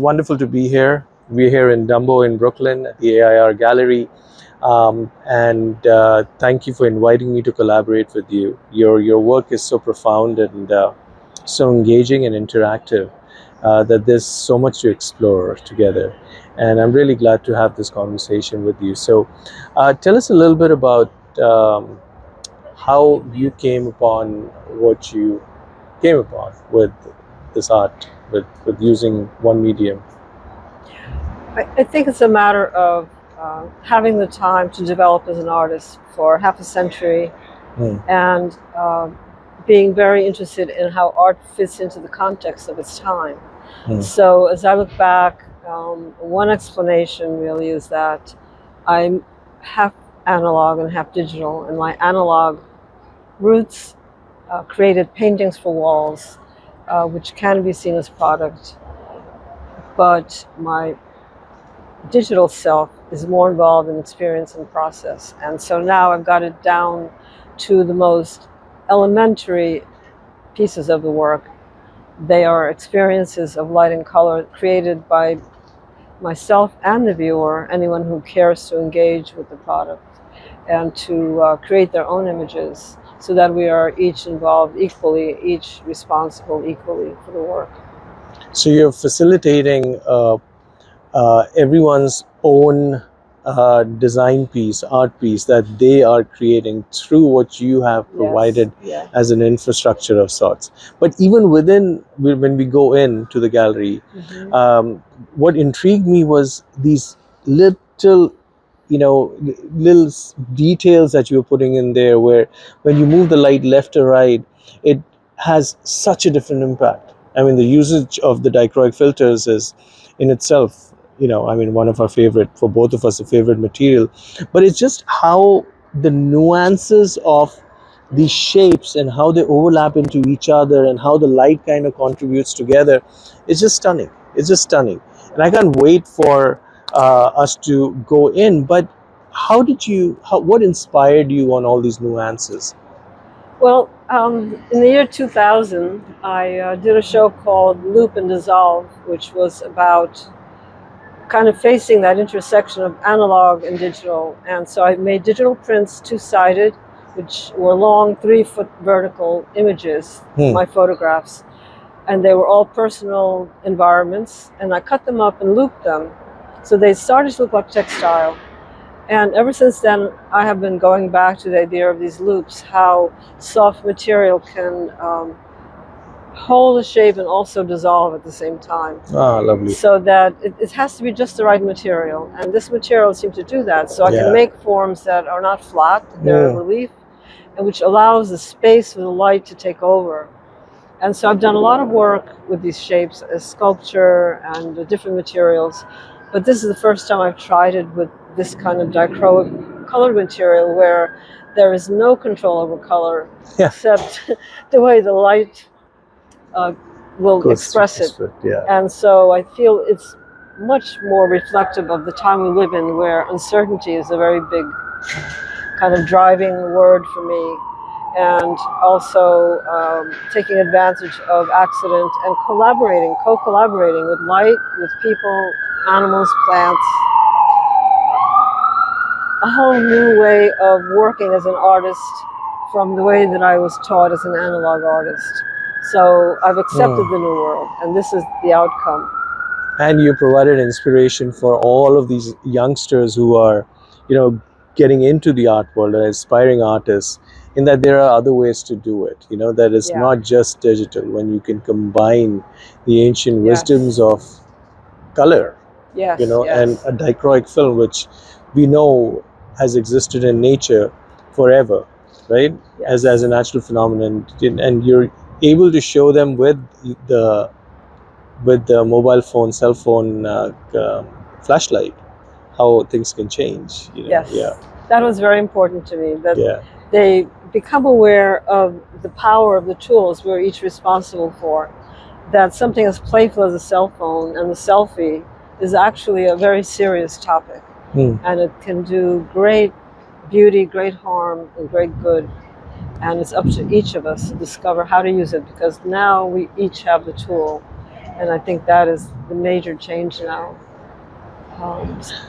wonderful to be here. We're here in Dumbo in Brooklyn at the A.I.R gallery. And thank you for inviting me to collaborate with you. Your work is so profound and so engaging and interactive that there's so much to explore together. And I'm really glad to have this conversation with you. So tell us a little bit about how you came upon what you came upon with this art, with using one medium. I think it's a matter of having the time to develop as an artist for half a century and being very interested in how art fits into the context of its time. So as I look back, one explanation really is that I'm half analog and half digital, and my analog roots created paintings for walls, which can be seen as product, but my digital self is more involved in experience and process. And so now I've got it down to the most elementary pieces of the work. They are experiences of light and color created by myself and the viewer, anyone who cares to engage with the product, and to create their own images so that we are each involved equally, each responsible equally for the work. So you're facilitating everyone's own design piece, art piece that they are creating through what you have provided as an infrastructure of sorts. But even within, when we go into the gallery, what intrigued me was these little, little details that you were putting in there, where when you move the light left or right, it has such a different impact. I mean, the usage of the dichroic filters is in itself, one of our favorite, for both of us, a favorite material. But it's just how the nuances of these shapes and how they overlap into each other and how the light kind of contributes together. It's just stunning. It's just stunning. And I can't wait for us to go in. But what inspired you on all these nuances? Well, in the year 2000, I did a show called Loop and Dissolve, which was about kind of facing that intersection of analog and digital. And so I made digital prints, two-sided, which were long 3-foot vertical images, my photographs. And they were all personal environments. And I cut them up and looped them. So they started to look like textile. And ever since then, I have been going back to the idea of these loops, how soft material can hold a shape and also dissolve at the same time. Ah, lovely. So that it has to be just the right material. And this material seems to do that. So I can make forms that are not flat, they're relief, and which allows the space for the light to take over. And so I've done a lot of work with these shapes as sculpture and different materials. But this is the first time I've tried it with this kind of dichroic colored material where there is no control over color except the way the light will express it. And so I feel it's much more reflective of the time we live in, where uncertainty is a very big kind of driving word for me, and also taking advantage of accident and co-collaborating with light, with people, animals, plants. A whole new way of working as an artist from the way that I was taught as an analog artist. So I've accepted the new world, and this is the outcome. And you provided inspiration for all of these youngsters who are, getting into the art world, or aspiring artists, in that there are other ways to do it, that is not just digital, when you can combine the ancient wisdoms of color, and a dichroic film, which we know has existed in nature forever, right? As a natural phenomenon, and you're able to show them with the mobile phone, cell phone, flashlight, how things can change. That was very important to me, that they become aware of the power of the tools we're each responsible for, that something as playful as a cell phone and the selfie is actually a very serious topic. And it can do great beauty, great harm, and great good. And it's up to each of us to discover how to use it, because now we each have the tool. And I think that is the major change now.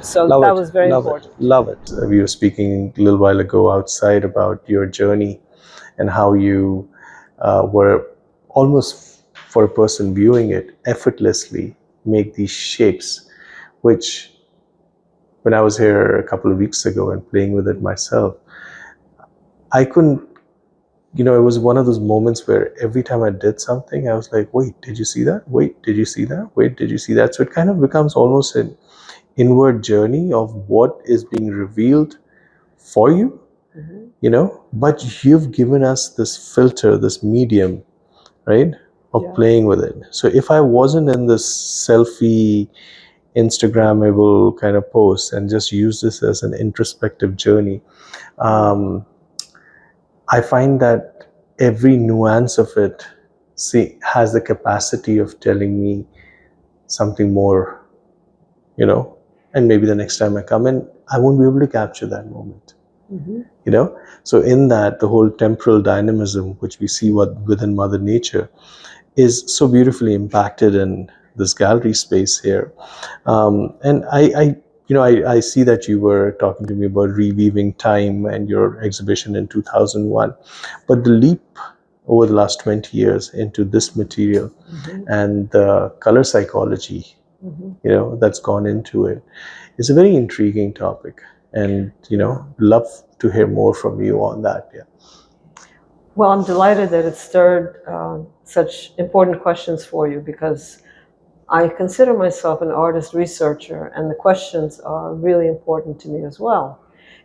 So Love that it. was very Love important. it. Love it. We were speaking a little while ago outside about your journey and how you were almost, for a person viewing it, effortlessly make these shapes, which when I was here a couple of weeks ago and playing with it myself, I couldn't, it was one of those moments where every time I did something, I was like, wait, did you see that? Wait, did you see that? Wait, did you see that? So it kind of becomes almost an inward journey of what is being revealed for you, but you've given us this filter, this medium, right, of playing with it. So if I wasn't in this selfie, Instagrammable kind of post and just use this as an introspective journey, I find that every nuance of it has the capacity of telling me something more, and maybe the next time I come in, I won't be able to capture that moment. So in that, the whole temporal dynamism, which we see within Mother Nature, is so beautifully impacted in this gallery space here. And I see that you were talking to me about reweaving time and your exhibition in 2001, but the leap over the last 20 years into this material and the color psychology, that's gone into it, is a very intriguing topic. And, love to hear more from you on that. Yeah. Well, I'm delighted that it stirred such important questions for you, because I consider myself an artist researcher, and the questions are really important to me as well.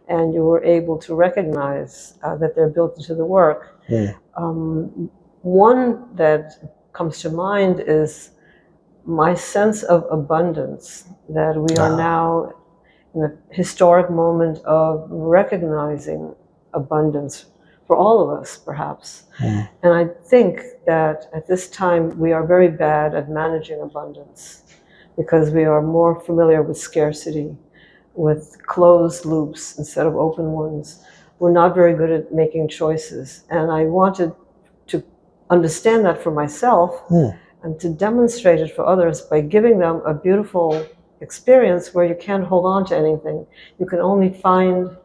And you were able to recognize that they're built into the work. One that comes to mind is my sense of abundance, that we are now in a historic moment of recognizing abundance for all of us, perhaps. And I think that at this time we are very bad at managing abundance, because we are more familiar with scarcity, with closed loops instead of open ones. We're not very good at making choices. And I wanted to understand that for myself and to demonstrate it for others by giving them a beautiful experience where you can't hold on to anything. You can only find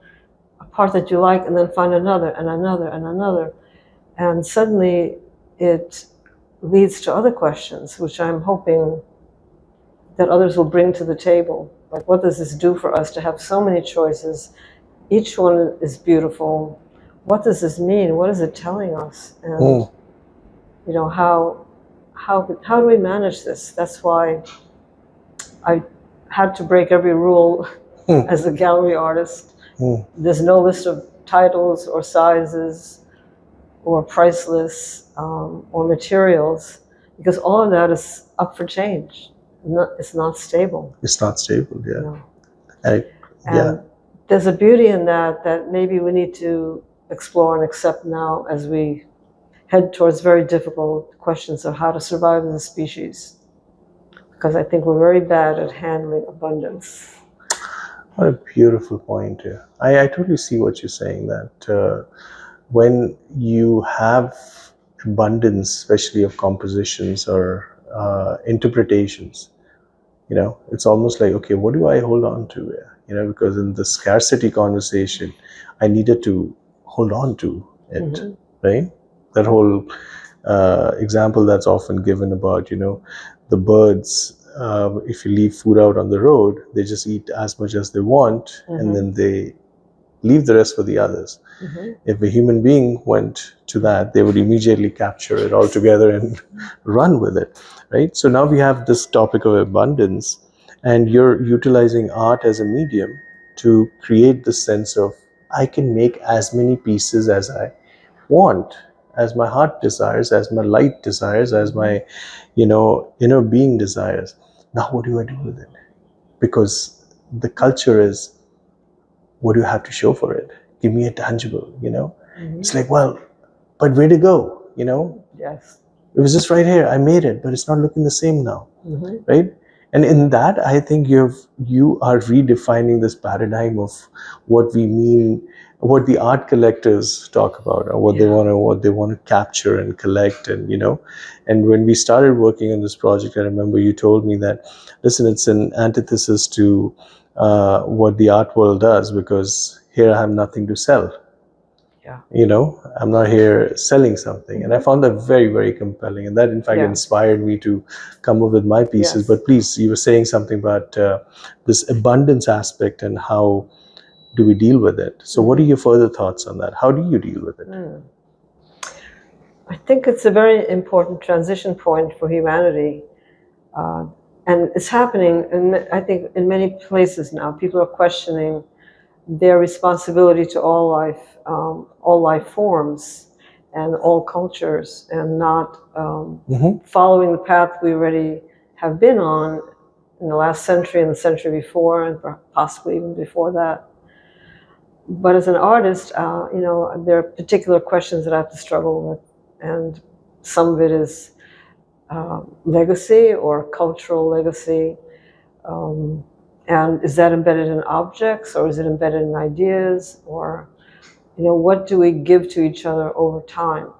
a part that you like and then find another and another and another. And suddenly it leads to other questions, which I'm hoping that others will bring to the table. Like, what does this do for us to have so many choices? Each one is beautiful. What does this mean? What is it telling us? And how do we manage this? That's why I had to break every rule as a gallery artist. There's no list of titles or sizes or price lists or materials, because all of that is up for change. It's not stable. It's not stable, yeah. No. And there's a beauty in that maybe we need to explore and accept now as we head towards very difficult questions of how to survive as a species. Because I think we're very bad at handling abundance. What a beautiful point here. I totally see what you're saying, that when you have abundance, especially of compositions or interpretations, it's almost like, okay, what do I hold on to here? Because in the scarcity conversation, I needed to hold on to it, right? That whole example that's often given about, the birds, if you leave food out on the road, they just eat as much as they want, and then they leave the rest for the others. If a human being went to that, they would immediately capture it all together and run with it, right? So now we have this topic of abundance, and you're utilizing art as a medium to create the sense of, I can make as many pieces as I want, as my heart desires, as my light desires, as my, inner being desires. Now what do I do with it? Because the culture is, what do you have to show for it? Give me a tangible, It's like, well, but where to go, Yes. It was just right here. I made it, but it's not looking the same now, right? And in that, I think you are redefining this paradigm of what we mean, what the art collectors talk about, or what they want to capture and collect, and and when we started working on this project, I remember you told me that, listen, it's an antithesis to what the art world does, because here I have nothing to sell. I'm not here selling something. And I found that very, very compelling. And that, in fact, inspired me to come up with my pieces. But please, you were saying something about this abundance aspect and how do we deal with it. So what are your further thoughts on that? How do you deal with it? I think it's a very important transition point for humanity. And it's happening, I think, in many places now. People are questioning their responsibility to all life forms and all cultures, and not following the path we already have been on in the last century and the century before, and possibly even before that. But as an artist, there are particular questions that I have to struggle with, and some of it is legacy or cultural legacy. And is that embedded in objects, or is it embedded in ideas, or what do we give to each other over time?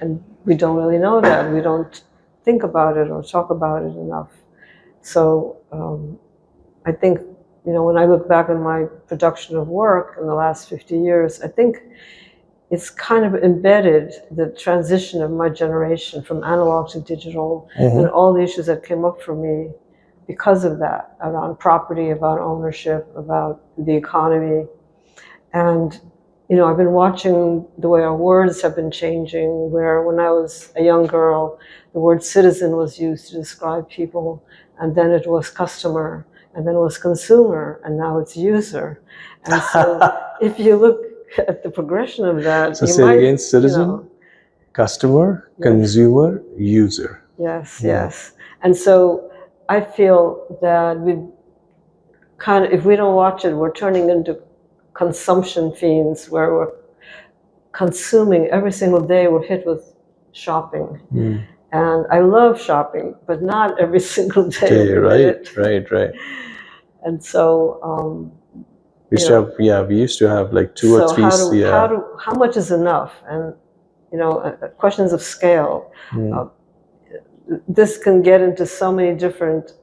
And we don't really know that. We don't think about it or talk about it enough. So I think, when I look back on my production of work in the last 50 years, I think it's kind of embedded the transition of my generation from analog to digital, and all the issues that came up for me because of that, around property, about ownership, about the economy. And, I've been watching the way our words have been changing, where when I was a young girl, the word citizen was used to describe people, and then it was customer, and then it was consumer, and now it's user. And so if you look at the progression of that, so say it again: citizen, customer, consumer, user. Yes. And so I feel that we kind of, if we don't watch it, we're turning into consumption fiends, where we're consuming every single day. We're hit with shopping. And I love shopping, but not every single day. Right. And so we used to have like two or three. How much is enough? And questions of scale. This can get into so many different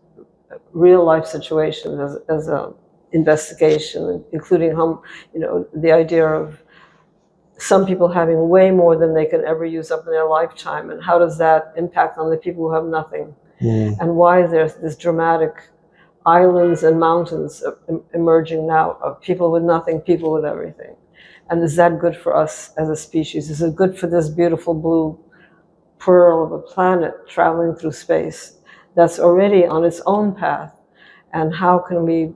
real life situations as a investigation, including the idea of some people having way more than they can ever use up in their lifetime, and how does that impact on the people who have nothing, and why there's this dramatic islands and mountains emerging now of people with nothing, people with everything. And is that good for us as a species? Is it good for this beautiful blue pearl of a planet traveling through space that's already on its own path? And how can we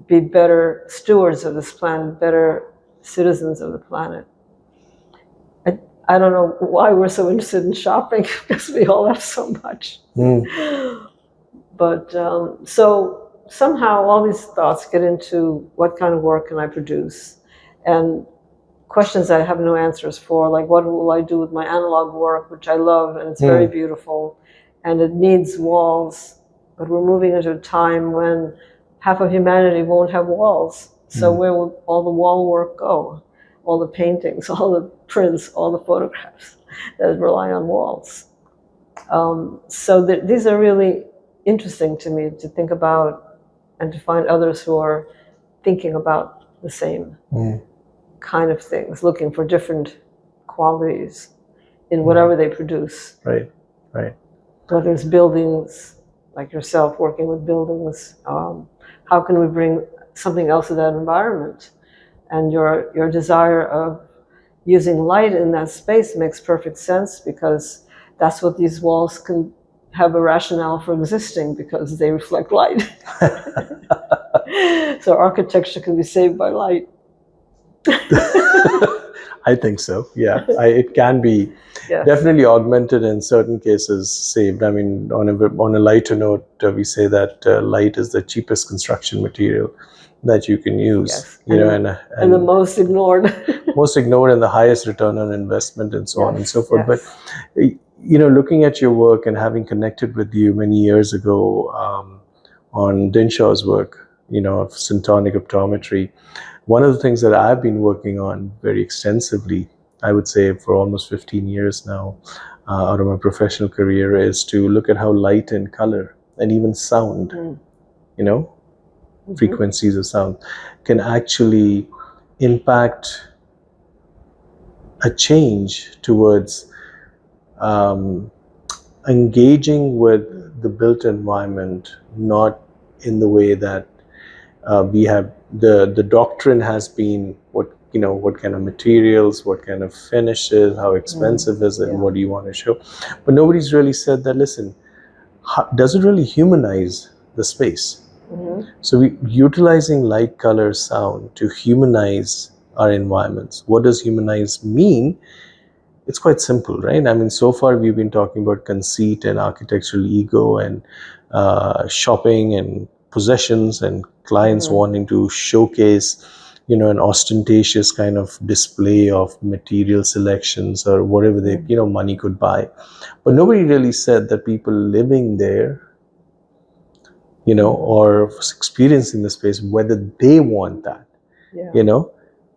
be better stewards of this planet, better citizens of the planet? I don't know why we're so interested in shopping, because we all have so much. But so somehow all these thoughts get into what kind of work can I produce, and questions I have no answers for, like what will I do with my analog work, which I love, and it's very beautiful, and it needs walls, but we're moving into a time when half of humanity won't have walls. So where will all the wall work go? All the paintings, all the prints, all the photographs that rely on walls. So these are really interesting to me to think about, and to find others who are thinking about the same kind of things, looking for different qualities in whatever they produce. Right. Whether it's buildings, like yourself working with buildings, how can we bring something else to that environment? And your desire of using light in that space makes perfect sense, because that's what these walls can have a rationale for existing, because they reflect light. So architecture can be saved by light. I think so. Yeah, it can be definitely augmented, in certain cases saved. I mean, on a lighter note, we say that light is the cheapest construction material that you can use. And the most ignored. Most ignored, and the highest return on investment, and so on and so forth. But looking at your work and having connected with you many years ago on Dinshaw's work, of syntonic optometry, one of the things that I've been working on very extensively, I would say for almost 15 years now, out of my professional career, is to look at how light and color and even sound, frequencies of sound can actually impact a change towards engaging with the built environment, not in the way that we have the doctrine has been what kind of materials, what kind of finishes, how expensive is it, and what do you want to show. But nobody's really said that, listen, does it really humanize the space? So we utilizing light, color, sound to humanize our environments. What does humanize mean? It's quite simple, right? I mean, so far we've been talking about conceit and architectural ego and shopping and possessions and clients wanting to showcase, an ostentatious kind of display of material selections or whatever they, money could buy. But nobody really said that people living there, or experiencing the space, whether they want that,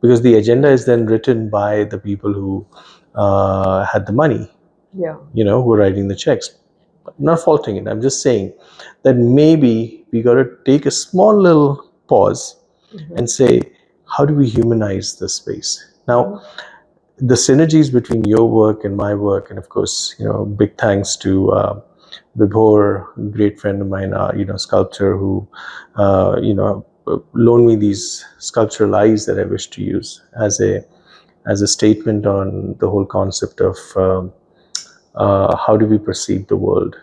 because the agenda is then written by the people who had the money, who are writing the checks. I'm not faulting it. I'm just saying that maybe we got to take a small little pause and say, how do we humanize the space? Now, the synergies between your work and my work, and of course, big thanks to Vibhor, a great friend of mine, sculptor who, loaned me these sculptural eyes that I wish to use as a statement on the whole concept of how do we perceive the world?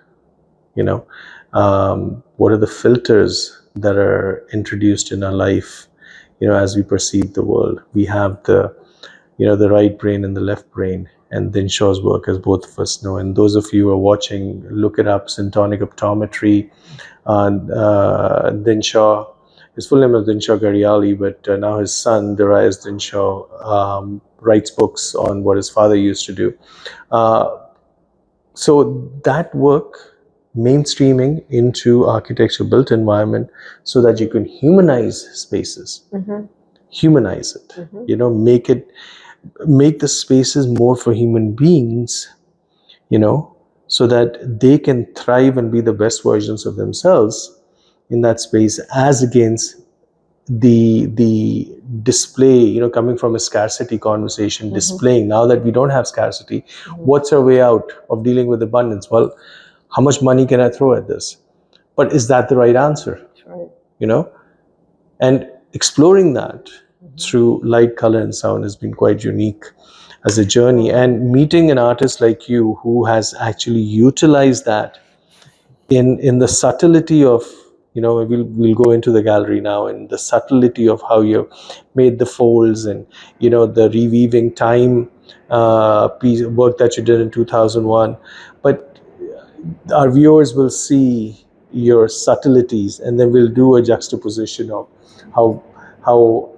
What are the filters that are introduced in our life? As we perceive the world, we have the right brain and the left brain. And Dinshaw's work, as both of us know, and those of you who are watching, look it up, syntonic optometry. Dinshaw, his full name is Dinshaw Gariali, but now his son, Darius Dinshaw, writes books on what his father used to do. So that work, mainstreaming into architecture, built environment, so that you can humanize spaces, humanize it, make the spaces more for human beings, so that they can thrive and be the best versions of themselves in that space, as against the display, coming from a scarcity conversation, displaying. Now that we don't have scarcity, what's our way out of dealing with abundance? Well, how much money can I throw at this? But is that the right answer? That's right. And exploring that through light, color, and sound has been quite unique as a journey. And meeting an artist like you who has actually utilized that in the subtlety of, we'll go into the gallery now, and the subtlety of how you made the folds and, the reweaving time piece work that you did in 2001. But our viewers will see your subtleties, and then we'll do a juxtaposition of how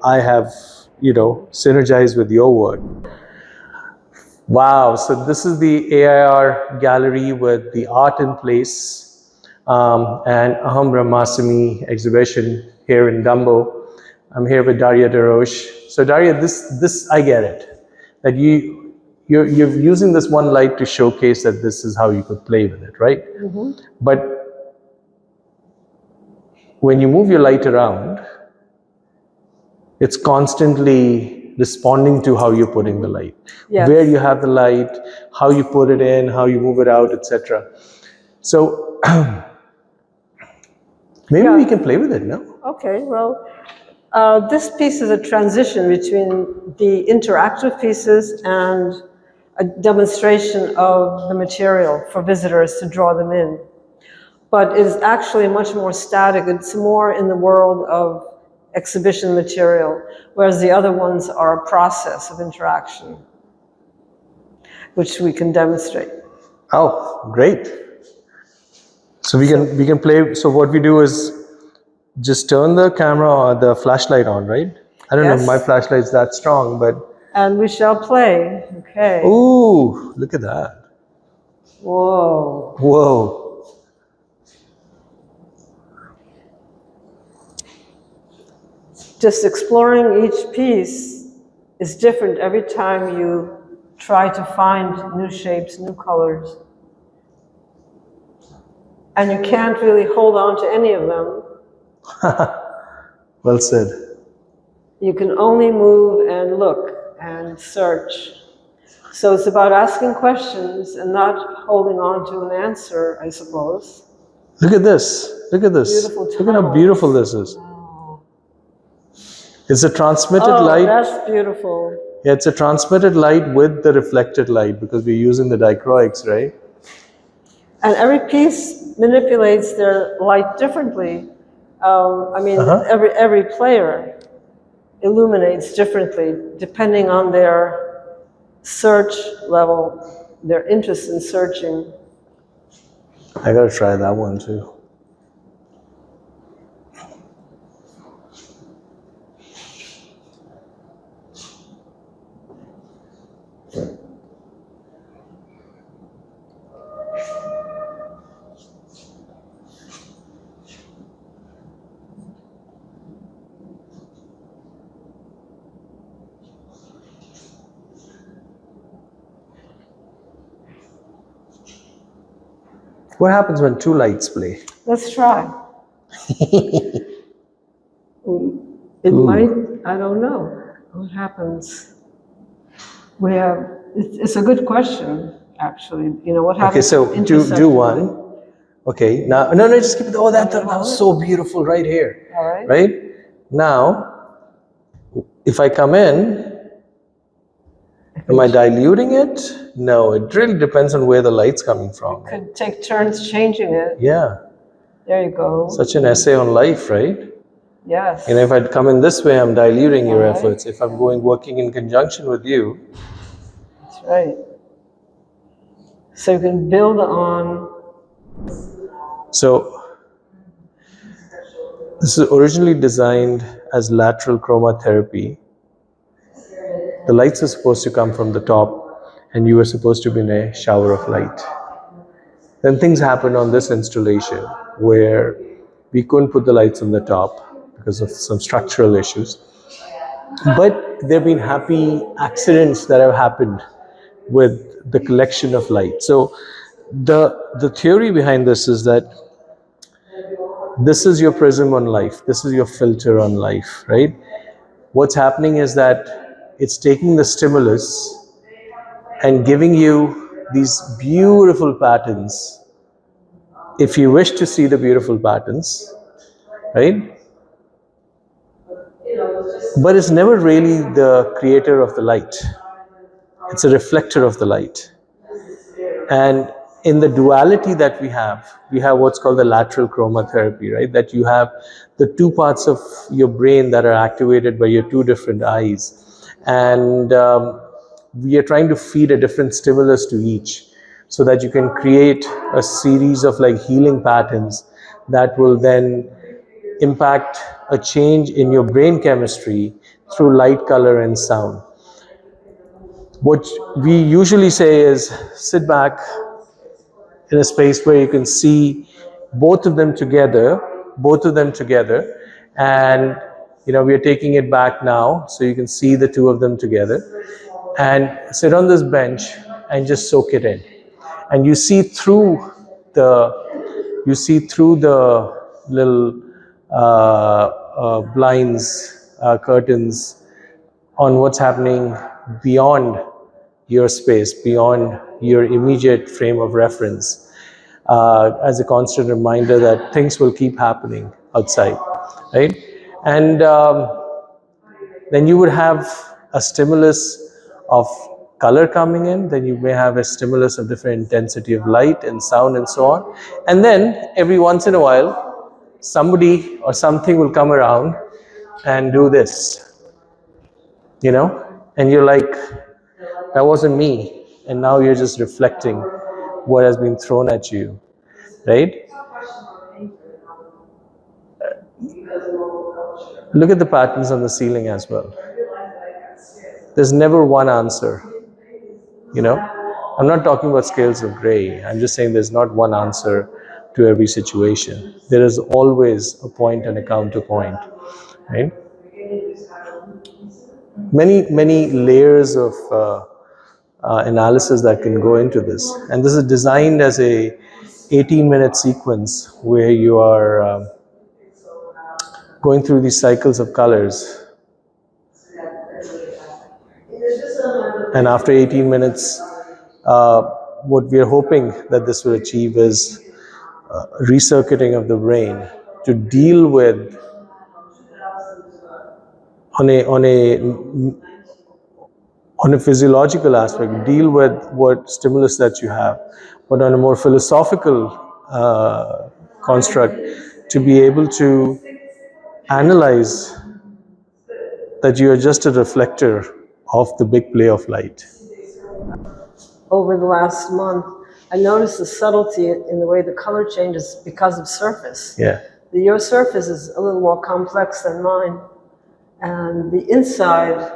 I have, synergized with your work. Wow, so this is the A.I.R gallery with the art in place and Aham Brahmasami exhibition here in Dumbo. I'm here with Daria Dorosh. So Daria, this I get it, that you're using this one light to showcase that this is how you could play with it, right? But when you move your light around, it's constantly responding to how you're putting the light, where you have the light, how you put it in, how you move it out, etc. So maybe we can play with it, no? Okay, well, this piece is a transition between the interactive pieces and a demonstration of the material for visitors to draw them in. But it is actually much more static. It's more in the world of exhibition material, whereas the other ones are a process of interaction, which we can demonstrate. Oh, great. So we can play. So what we do is just turn the camera or the flashlight on, right? I don't know if my flashlight's that strong, but... And we shall play. Okay. Ooh, look at that. Whoa. Whoa. Just exploring each piece is different every time you try to find new shapes, new colors. And you can't really hold on to any of them. Well said. You can only move and look and search. So it's about asking questions and not holding on to an answer, I suppose. Look at this. Look at this. Beautiful Look at how beautiful this is. Wow. It's a transmitted light. That's beautiful. Yeah, it's a transmitted light with the reflected light because we're using the dichroics, right? And every piece manipulates their light differently. Every player illuminates differently depending on their search level, their interest in searching. I gotta try that one too. What happens when two lights play? Let's try. It might, I don't know. What happens? We have, it's a good question, actually. You know, what happens? Okay, so do one. Okay, now, no, just keep it, that was so beautiful right here. All right. Right? Now, if I come in, am I diluting it? No, it really depends on where the light's coming from. You could take turns changing it. Yeah. There you go. Such an essay on life, right? Yes. And if I'd come in this way, I'm diluting your efforts. If I'm working in conjunction with you. That's right. So you can build on. So, this is originally designed as lateral chromotherapy. The lights are supposed to come from the top, and you were supposed to be in a shower of light. Then things happened on this installation where we couldn't put the lights on the top because of some structural issues. But there have been happy accidents that have happened with the collection of light. So the theory behind this is that this is your prism on life. This is your filter on life, right? What's happening is that it's taking the stimulus and giving you these beautiful patterns if you wish to see the beautiful patterns, right? But it's never really the creator of the light. It's a reflector of the light. And in the duality that we have what's called the lateral chromotherapy, right? That you have the two parts of your brain that are activated by your two different eyes. And we are trying to feed a different stimulus to each so that you can create a series of like healing patterns that will then impact a change in your brain chemistry through light, color, and sound. What we usually say is sit back in a space where you can see both of them together, and we are taking it back now so you can see the two of them together, and sit on this bench and just soak it in. And you see through the little blinds, curtains on what's happening beyond your space, beyond your immediate frame of reference, as a constant reminder that things will keep happening outside, right? And then you would have a stimulus of color coming in, then you may have a stimulus of different intensity of light and sound and so on. And then every once in a while, somebody or something will come around and do this, and you're like, that wasn't me. And now you're just reflecting what has been thrown at you, right? Look at the patterns on the ceiling as well. There's never one answer, I'm not talking about scales of gray. I'm just saying there's not one answer to every situation. There is always a point and a counterpoint, right? Many layers of analysis that can go into this, and this is designed as a 18-minute sequence where you are going through these cycles of colors, and after 18 minutes what we are hoping that this will achieve is recircuiting of the brain to deal with on a physiological aspect, deal with what stimulus that you have, but on a more philosophical construct, to be able to analyze that you are just a reflector of the big play of light. Over the last month, I noticed the subtlety in the way the color changes because of surface. Yeah. Your surface is a little more complex than mine, and the inside,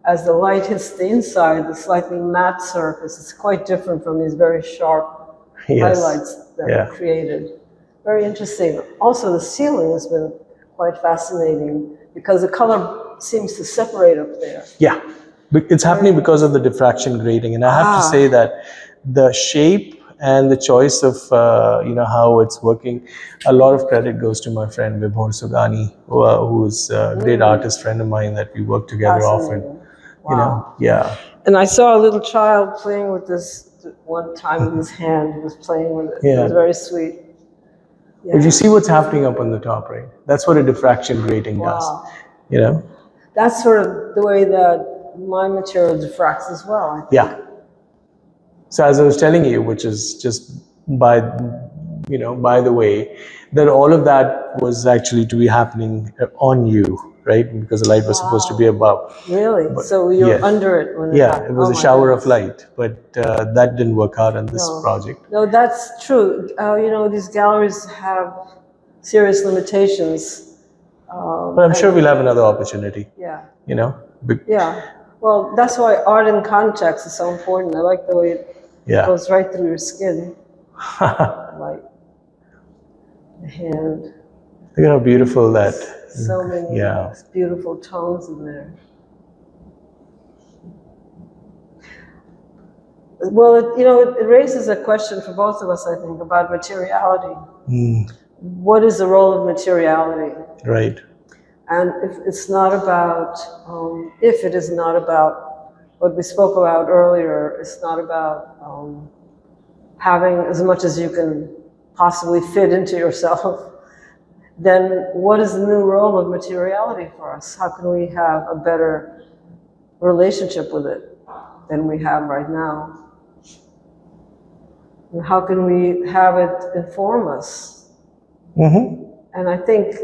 as the light hits the inside, the slightly matte surface is quite different from these very sharp highlights that are created. Very interesting. Also, the ceiling has been quite fascinating because the color seems to separate up there. Yeah, it's happening because of the diffraction grating, and I have to say that the shape and the choice of how it's working, a lot of credit goes to my friend Vibhor Sogani, who's a great artist friend of mine that we work together often. Wow. Yeah. And I saw a little child playing with this one time with his hand. He was playing with it. Yeah. It was very sweet. Yeah. But you see what's happening up on the top, right? That's what a diffraction grating does. That's sort of the way that my material diffracts as well, I think. Yeah. So as I was telling you, which is just by the way, that all of that was actually to be happening on you, right? Because the light was supposed to be above. Really? But, so you're under it when it was a shower of light, but that didn't work out on this project. No, that's true. These galleries have serious limitations. But I'm sure we'll have another opportunity. Yeah. Yeah. Well, that's why art in context is so important. I like the way it goes right through your skin. Like the hand. Look at how beautiful that. So many beautiful tones in there. Well, it raises a question for both of us, I think, about materiality. What is the role of materiality? Right. And if it is not about what we spoke about earlier, it's not about having as much as you can possibly fit into yourself, then what is the new role of materiality for us? How can we have a better relationship with it than we have right now? And how can we have it inform us? Mm-hmm. And I think,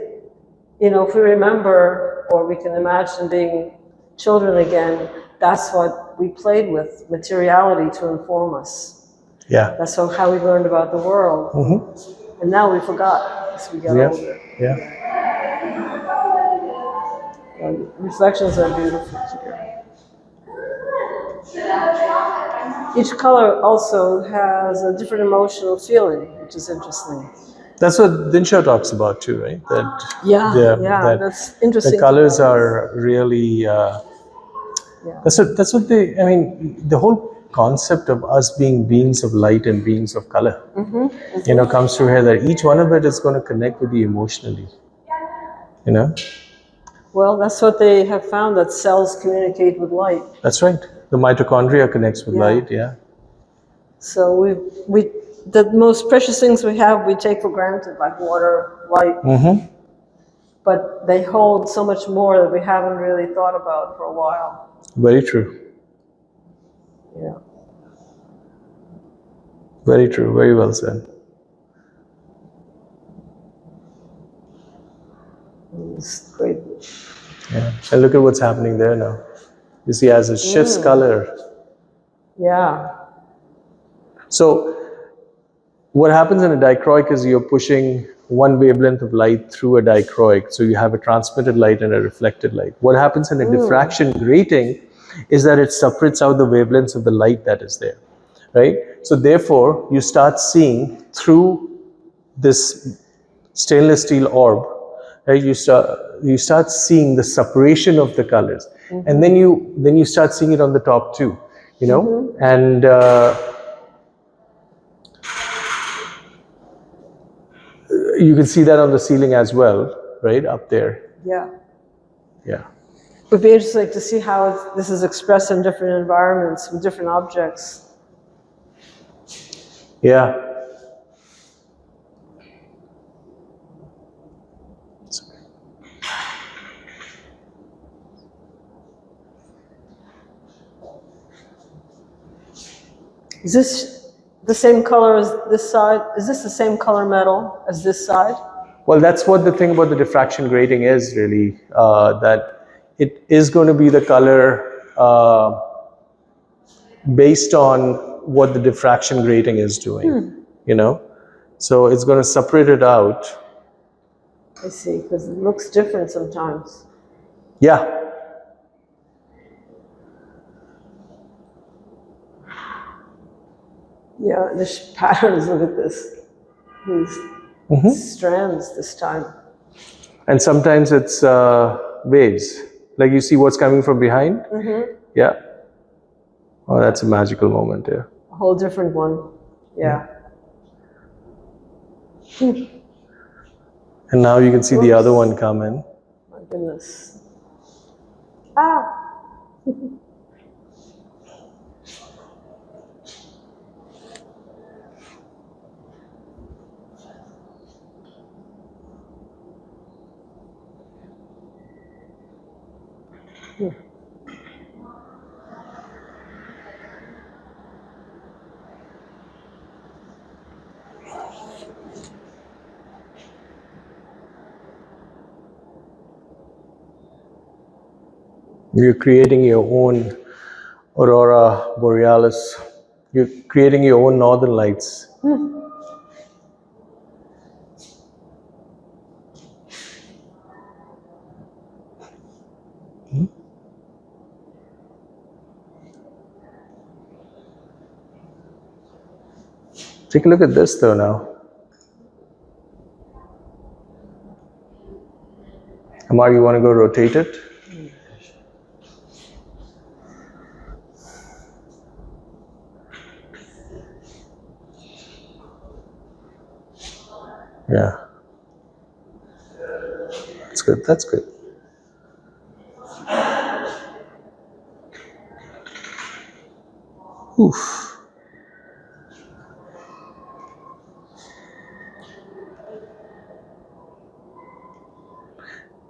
if we remember, or we can imagine being children again, that's what we played with, materiality to inform us. Yeah. That's how we learned about the world. Mm-hmm. And now we forgot as we get older. Yeah. Reflections are beautiful here. Each color also has a different emotional feeling, which is interesting. That's what Dinshaw talks about too, right? That's interesting. The colors are really. That's what they. I mean, the whole concept of us being beings of light and beings of color, comes through here. That each one of it is going to connect with you emotionally. Well, that's what they have found, that cells communicate with light. That's right. The mitochondria connects with light. Yeah. So the most precious things we have, we take for granted, like water, light. Mm-hmm. But they hold so much more that we haven't really thought about for a while. Very true. Yeah. Very true. Very well said. It's great. Yeah. And look at what's happening there now. You see, as it shifts color. Yeah. So what happens in a dichroic is you're pushing one wavelength of light through a dichroic. So you have a transmitted light and a reflected light. What happens in a diffraction grating is that it separates out the wavelengths of the light that is there. right? So therefore, you start seeing through this stainless steel orb, right? You start seeing the separation of the colors, and then you start seeing it on the top too, you know, and you can see that on the ceiling as well, right up there. Yeah. Yeah. It would be interesting to see how this is expressed in different environments with different objects. Yeah. Is this the same color as this side? Is this the same color metal as this side? Well, that's what the thing about the diffraction grating is really, that it is going to be the color based on what the diffraction grating is doing, you know? So it's going to separate it out. I see, because it looks different sometimes. Yeah. Yeah, the patterns, look at this. These strands this time. And sometimes it's waves. Like you see what's coming from behind? Yeah. Oh, that's a magical moment, yeah. A whole different one. Yeah. And now you can see the other one come in. My goodness. Ah! You're creating your own aurora borealis. You're creating your own northern lights. Take a look at this though now. Amar, you want to go rotate it? Yeah. That's good, that's good. Oof.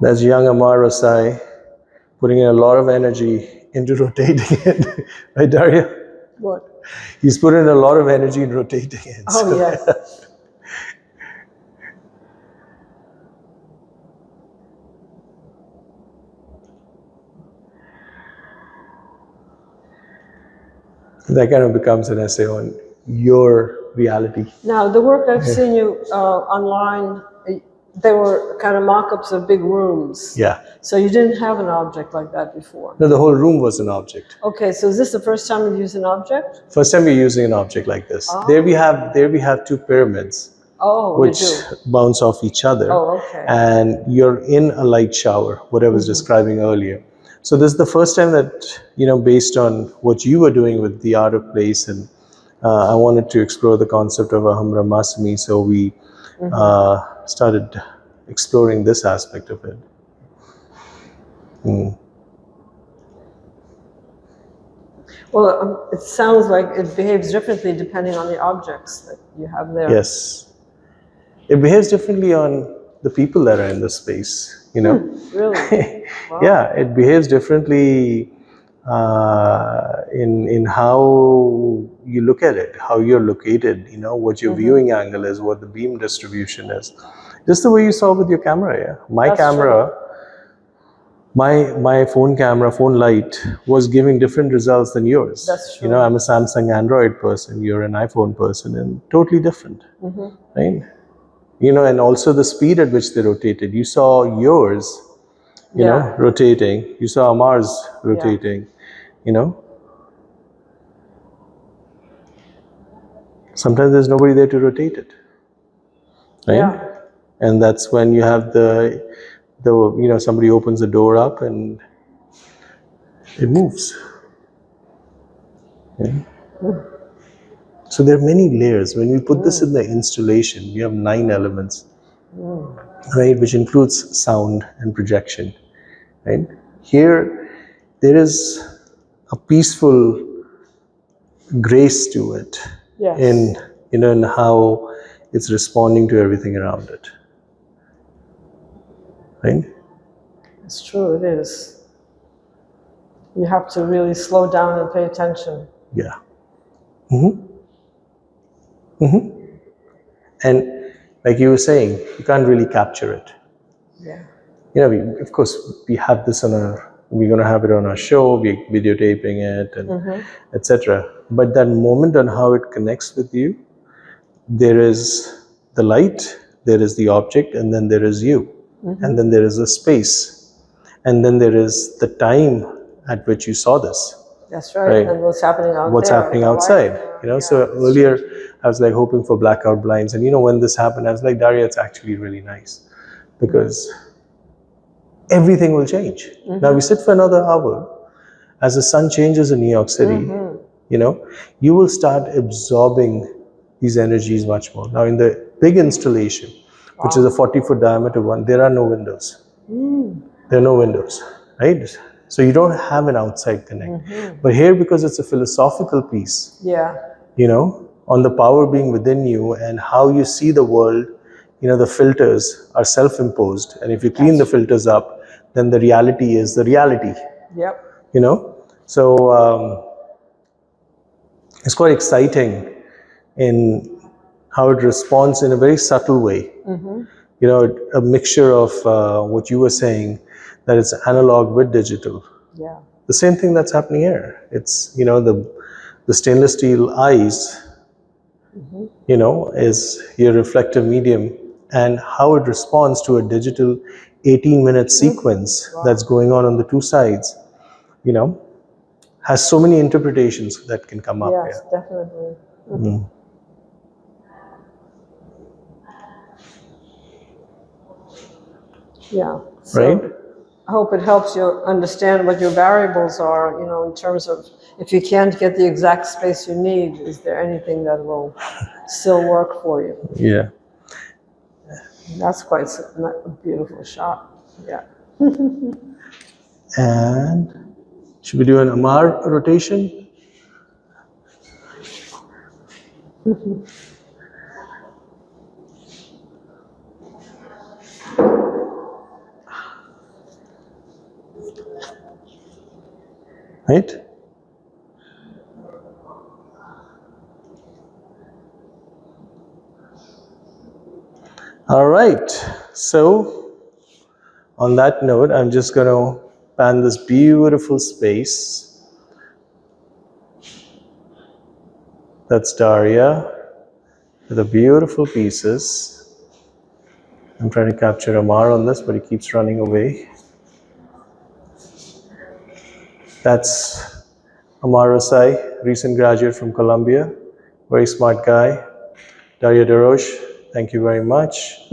That's young Amar Rasai putting in a lot of energy into rotating it. Right, Daria? What? He's put in a lot of energy in rotating it. Oh, yes. That kind of becomes an essay on your reality. Now, the work I've seen you online, they were kind of mock-ups of big rooms. Yeah. So you didn't have an object like that before. No, the whole room was an object. Okay, so is this the first time you've used an object? First time we're using an object like this. Oh. There we have two pyramids, which bounce off each other. Oh, okay. And you're in a light shower, what I was describing earlier. So this is the first time that, based on what you were doing with the art of place, and I wanted to explore the concept of Aham Brahmasmi, so we started exploring this aspect of it. Well, it sounds like it behaves differently depending on the objects that you have there. Yes. It behaves differently on the people that are in the space, Really? Wow. Yeah, it behaves differently in how you look at it, how you're located, what your viewing angle is, what the beam distribution is. Just the way you saw with your camera, yeah. My camera, my phone camera, phone light was giving different results than yours. That's true. I'm a Samsung Android person, you're an iPhone person, and totally different, right? And also the speed at which they rotated. You saw yours, rotating. You saw Amar's rotating, sometimes there's nobody there to rotate it, right? Yeah. And that's when you have the somebody opens the door up and it moves. Yeah. So there are many layers. When we put this in the installation, we have 9 elements, right, which includes sound and projection, right? Here, there is a peaceful grace to it, Yes. in how it's responding to everything around it, right? It's true, it is. You have to really slow down and pay attention. Yeah. And like you were saying, you can't really capture it. Yeah. Of course, we have this we're going to have it on our show, we're videotaping it, and etc. But that moment on how it connects with you, there is the light, there is the object, and then there is you. And then there is a space. And then there is the time at which you saw this. That's right. And what's happening out What's there, happening outside. So earlier I was like hoping for blackout blinds. And when this happened, I was like, Daria, it's actually really nice. Because everything will change. Now we sit for another hour. As the sun changes in New York City, you will start absorbing these energies much more. Now in the big installation, which is a 40-foot diameter one, there are no windows. There are no windows, right? So you don't have an outside connect. But here, because it's a philosophical piece, on the power being within you and how you see the world, the filters are self-imposed. And if you clean the filters up, then the reality is the reality. Yep. So it's quite exciting in how it responds in a very subtle way. A mixture of what you were saying, that it's analog with digital. Yeah. The same thing that's happening here. It's, the stainless steel eyes, is your reflective medium, and how it responds to a digital 18-minute sequence that's going on the two sides, has so many interpretations that can come up here. Yes, definitely. Yeah. So Right? I hope it helps you understand what your variables are, in terms of if you can't get the exact space you need, is there anything that will still work for you? Yeah. That's quite a beautiful shot. Yeah. And should we do an AMAR rotation? Right? All right. So, on that note, I'm just going to pan this beautiful space. That's Daria with the beautiful pieces. I'm trying to capture Amar on this, but he keeps running away. That's Amar Rasai, recent graduate from Columbia, very smart guy. Daria Dorosh, thank you very much.